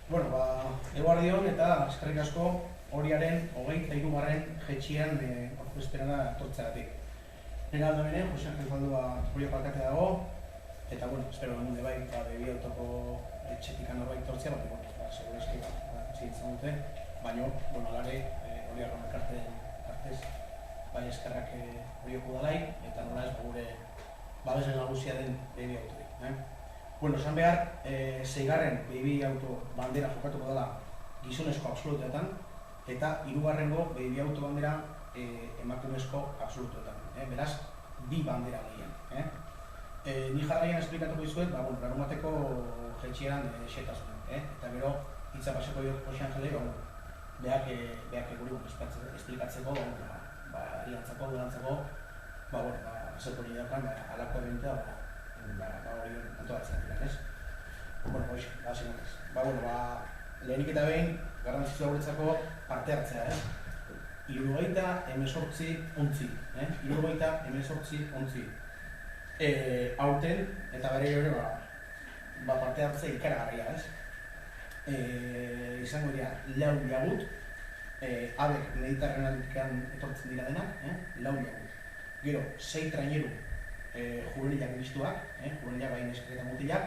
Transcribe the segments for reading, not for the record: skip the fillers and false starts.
Bueno, eguardion eta eskerrik asko horiaren 23. jetxian orkestera etortzeagatik. Nera aldo bene, Jose Angel Zaldua horiok alkate dago, eta, bueno, espero egun bai, bebi autoko etxetikan horbait tortzea, bat, segura eski, zitzen dute, baina, bueno, alare, horiak elkartez, bai eskerrak horiok udalai, eta nola ez, gure babesen nagusia den bebi autorik. Bueno, esan behar, 6. bebi auto bandera jokatuko dela gizonezko absolutuetan, eta 3. bebi auto bandera emakumezko absolutuetan. Beraz, bi bandera gehien. Ni jarraian esplikatuko dizuet, larunbateko jetxieran xetasunen. Eta gero, hitza paseko Jose Angelek, beak guri esplikatzeko, iriantzako, durantzako, zer hori daukan, alako eventea, hori antolatzen dira, ez? Bueno, lehenik eta behin, garrantzitsua guretzako parte hartzea, 78 ontzi. Aurten, eta bere ere, parte hartzea ikaragarria, ez? Izango dira, 4 jagut, abek mediterranean etortzen dira denak, 4 jagut. Gero, 6 traineru juvenilak biztuak, juvenilak bain eskereta mutilak,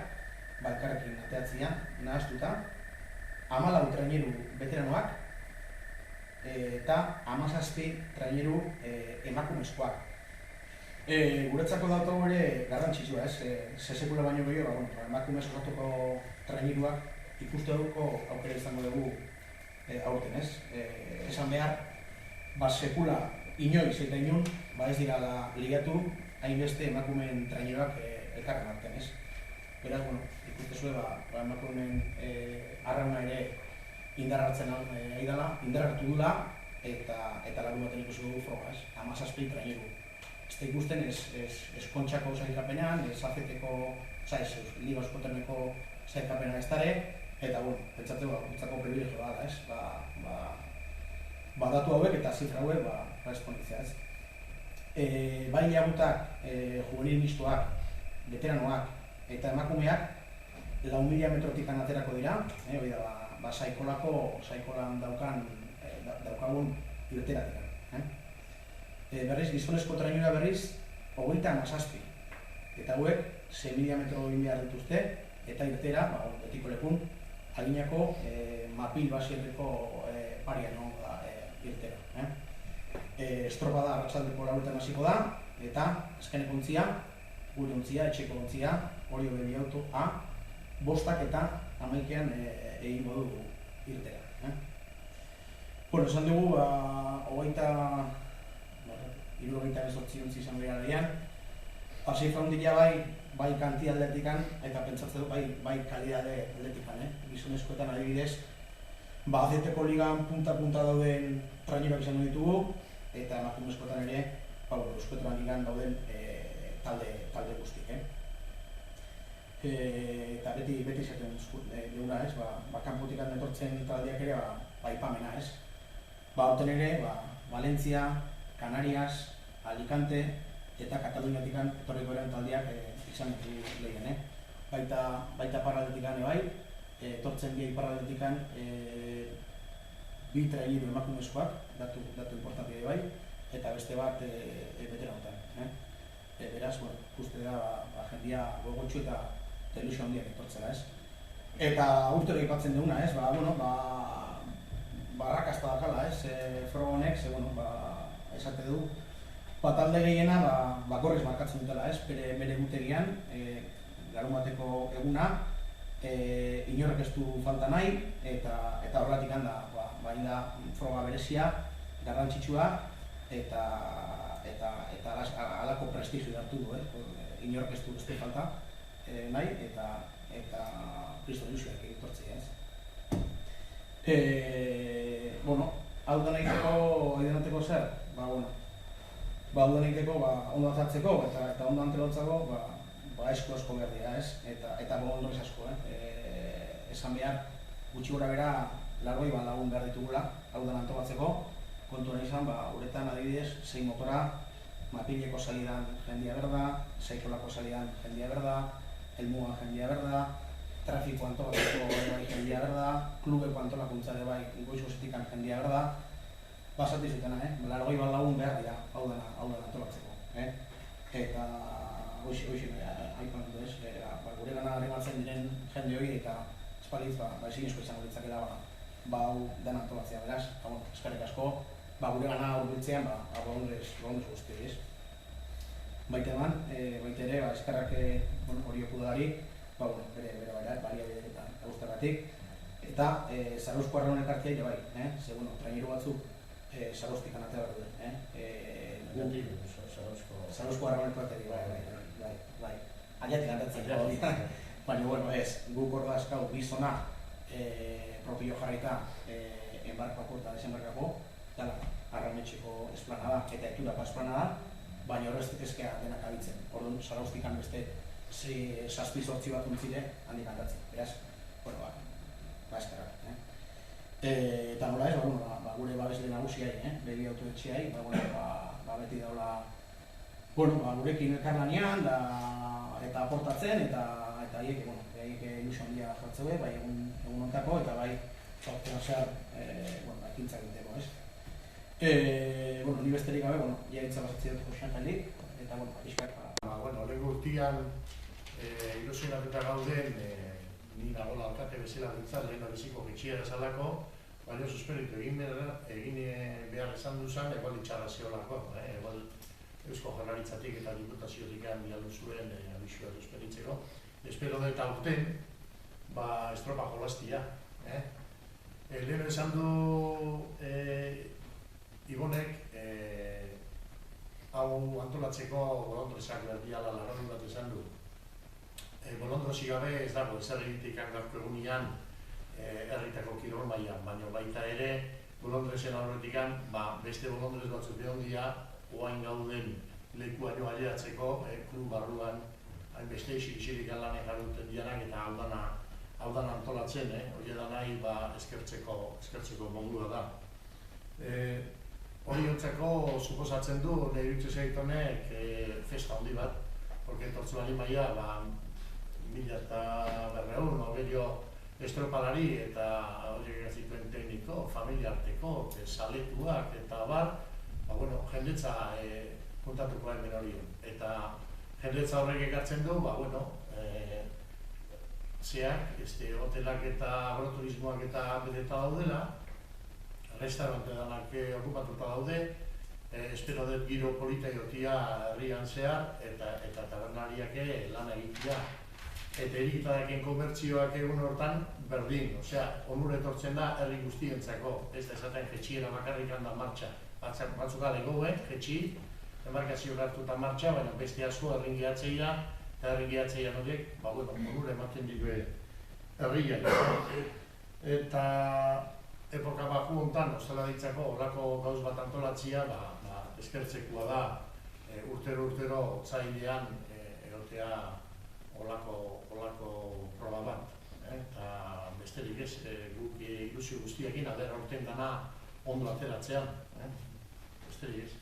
balkarrekin ateatzea, nahaztuta, 14 traineru veteranoak, eta 17 traineru emakumezkoak. Guretzako daukagu ere garrantzitsua, sesekula baino gehiago, emakumez osatuko traineruak ikuste dugu aukera izango dugu aurten, ez? Esan behar, sekula inoiz eta inun, ez dira ligatu hainbeste emakumeen traineroak elkarren artean, ez? Beraz, ikuste zuen, emakumeen arrauna ere indar hartzen ari dela, indar hartu dula, eta lagun baten ikusi dugu froga, ez? 17 traineru. Ez da ikusten, ez kontxako zailkapenean, ez afeteko, ez liga eskoteneko zailkapenean ez dara, eta, pentsatzeko, gutzako privilegio da, ez? Datu hauek eta zifra hauek, responditzea, ez? Bai jagutak, juvenil mistoak, veteranoak eta emakumeak 4.000 metrotik aterako dira, hori da, saikolan daukagun irteratik. Berriz, gizonezko trainera berriz, 37. Eta hauek, 6.000 metro egin behar dituzte, eta irtera, betiko lekun, haginako mapil basierreko parian irtera. Estropada arratsaldeko 4 hasiko da, eta azkeneko ontzia, gure ontzia, etxeko ontzia, hori bebi auto A, 5 eta 11 egingo dugu irtera. Esan dugu, 78 ontzi izan behar dian, zifra hundila bai kanti aldetikan, eta pentsatzen du bai kalidade aldetikan. Gizonezkoetan adibidez, azeteko ligan punta-punta dauden traineroak izan ditugu, eta emakumezkoetan ere, euskotran ligan dauden talde guztik. Eta beti izaten duguna, kanpotik etortzen taldeak ere, aipamena, ez? Horten ere, Valentzia, Canarias, Alicante eta Kataluniatik etorriko eren taldeak izan lehen. Baita parraldetikan bai, etortzen bi parraldetikan 2 traineru emakumezkoak, datu importantia bai, eta beste bat veteranotan. Beraz, ikuste da, jendia gogotxu eta ilusio handiak etortzela, ez? Eta urtero ipatzen duguna, ez? Barrakazta dakala, ez? Froga honek, esate du, talde gehiena, gorriz markatzen dutela, ez? Bere gutegian, larunbateko eguna, inorrek ez du falta nahi, eta horretik handa, da froga berezia, garrantzitsua, eta alako prestigio hartu du, inorrek ez du falta nahi, eta kristo ilusioak egitortzea, ez? Hau da nahiteko zer? Hau da nahiteko ondo azartzeko eta ondo antelotzako asko behar dira, ez? Eta ondorez asko, esan behar, gutxi gora bera, largoi lagun behar ditugula, hau da antolatzeko, kontuan izan, uretan adibidez, 6 motora, mapileko salidan jendia berda, saikolako salidan jendia berda, helmuan jendia berda, trafiko antolatzeko bai jendea behar da, klubeko antolakuntza ere bai goiz goizetik jendea behar da, basati zutena, 80 bat lagun behar dira, hau dena antolatzeko. Eta hoxe aipan dut ez, gure gana arribatzen diren jende hori eta espaliz ezin esko izango ditzakela hau dena antolatzea beraz, eskerrik asko, gure gana hurbiltzean ondrez guzti ez. Baita eman, baita ere, eskerrak horiok udalari, bere baliabide eta guztagatik. Eta Zarauzko Arraun elkartea ere bai, traineru batzuk Zarauztik anatea behar duen. Zarauzko Arraun elkartea bai. Aiatik antatzen, baina ez, guk hor dazkau bizona propio jarrita enbarkako eta desembarkako, dala, Arraunetxeko esplanada eta eturako esplanada, baina horrez ezkea denak abitzen. Orduan, Zarauztikan beste 6-8 bat untzire handik antatzen. Beraz, eskerrak. Eta nola ez, gure babesle nagusiai, begi autoetxeai, beti daula gurekin elkarlanean eta aportatzen eta haiek ilusio handia jartzeu, bai egun ontako eta bai sortzen zehar ekintzak egiteko, ez? Ni besterik gabe, jaitza basatzea dut Josean Jaldik, eta pixkak. Lehenko urtian ilusionatuta gauden, ni nagola alkate bezala dintzat, lehen biziko gitxiera esalako, baina susperitu egin behar esan duzan, egual itxarra ziolako, Eusko Jaurlaritzatik eta Diputaziotik bialdu zuen abisua susperitzeko. Espero dut aurten, estropa jolastia. Lehen esan du Ibonek, hau antolatzeko bolondrezak berdiala larradu bat esan du. Bolondrozi gabe ez dago ezer egitik gaurko egunean herritako kirol mailan, baina baita ere bolondrezen aurretik beste bolondrez batzuk behon dira oain gauden lekuaino aliatzeko klub barruan hainbeste isirik lanek jarruten dianak eta hau dana antolatzen, hori da nahi eskertzeko modua da. Hori hontzako suposatzen du, nahi dutze zaitonek festa handi bat, porque etortzu bali maia 1.200 ogerio estropalari eta horiek zituen tekniko, familiarteko, saletuak eta jendetza kontatuko hemen hori. Eta jendetza horrek ekartzen du, hotelak eta agroturismoak eta beteta daudela, restaurante danak okupatuta daude, espero dut giro polita jotia herrian zehar eta tabernariak lan egitea. Eta erikitadaken komertzioak egun hortan berdin, onur etortzen da herri guztientzako, ez da esaten jetxiera bakarrik handa martxa. Batzuk alegoen, jetxi, embarkazio hartuta martxa, baina beste asko herringiatzeia eta herringiatzeia horiek, onur ematen ditu herriak. Eta epoka baku hontan, ostela ditzako, horako gauz bat antolatzia, eskertzekoa da urtero otzailean egotea horako proba bat. Eta besterik ez, guk ilusio guztiakin aldera urten dana ondo ateratzean. Besterik ez.